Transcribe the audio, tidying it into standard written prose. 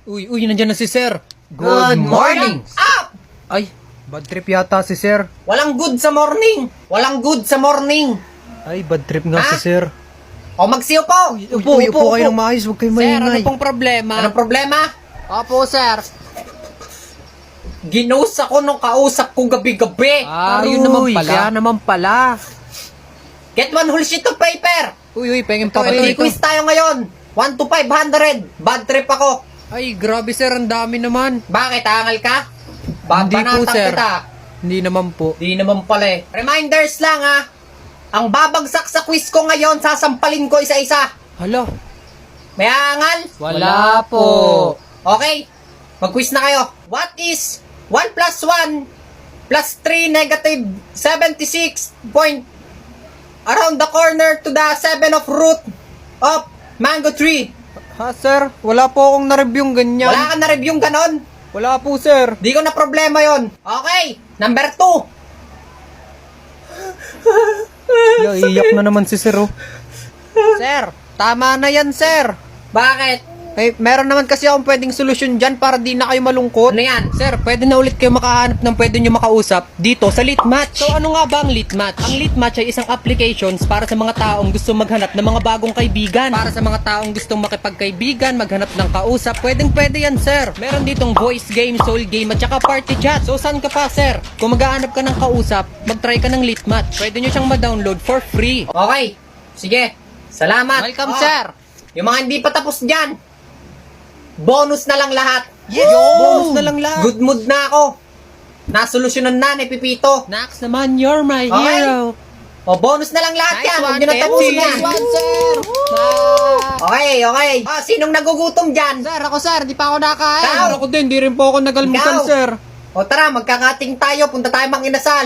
Uy, nandiyan na si Sir. Good morning! Up! Ay, bad trip yata si Sir. Walang good sa morning! Walang good sa morning! Ay, bad trip nga Ha? si Sir. O magsiupo! Upo kayo ng maayos, huwag kayo Sir, ano maingay. pong problema? Anong problema? Opo, sir. Ginos ako nung kausap ko gabi-gabi. Yun naman pala. Kaya naman pala. Get one whole sheet of paper! Uy, pengin Ito, pa ba ito? quiz tayo ngayon. 1 to 500. Bad trip ako. Ay, grabe sir, ang dami naman. Bakit? Angal ka? Hindi po, Babanatan sir. kita. Hindi naman po. Di naman pala eh. Reminders lang ha. Ang babagsak sa quiz ko ngayon, sasampalin ko isa-isa. Hala, May angal? wala po. Okay, mag-quiz na kayo. What is 1 plus 1 plus 3 negative 76 point around the corner to the 7 of root of mango tree? Ha, sir? Wala po akong na-review ganyan. Wala ka na-review ganon? Wala po, sir. Di ko na problema yon. Okay, number 2. Iyak na naman si Sir, oh. Sir, tama na yan, sir. Bakit? Eh, meron naman kasi akong pwedeng solusyon dyan para di na kayo malungkot. Ano yan? Sir, pwede na ulit kayo makahanap ng pwede nyo makausap dito sa Litmatch. So ano nga ba ang Litmatch? Ang Litmatch ay isang applications para sa mga taong gusto maghanap ng mga bagong kaibigan. Para sa mga taong gustong makipagkaibigan, maghanap ng kausap, pwede yan, sir. Meron ditong voice game, soul game, at saka party chat. So saan ka pa, sir? Kung maghahanap ka ng kausap, mag-try ka ng Litmatch. Pwede nyo siyang ma-download for free. Okay, sige. Salamat. Welcome, Oh, sir. Yung mga hindi pa tapos dyan, bonus na lang lahat. Bonus na lang lahat. Good mood na ako. Nasolusyonan na ni Pipito. Nax naman, you're my Okay. hero. O, bonus na lang lahat yan. Huwag nyo na tapusin yan. Nice one, sir. Okay. Sinong nagugutom dyan? Sir, ako sir, di pa ako nakain. Ikaw? Ako din, di rin po ako nagalmutan, Ikaw? sir. O tara, magkakating tayo. Punta tayo mang inasal.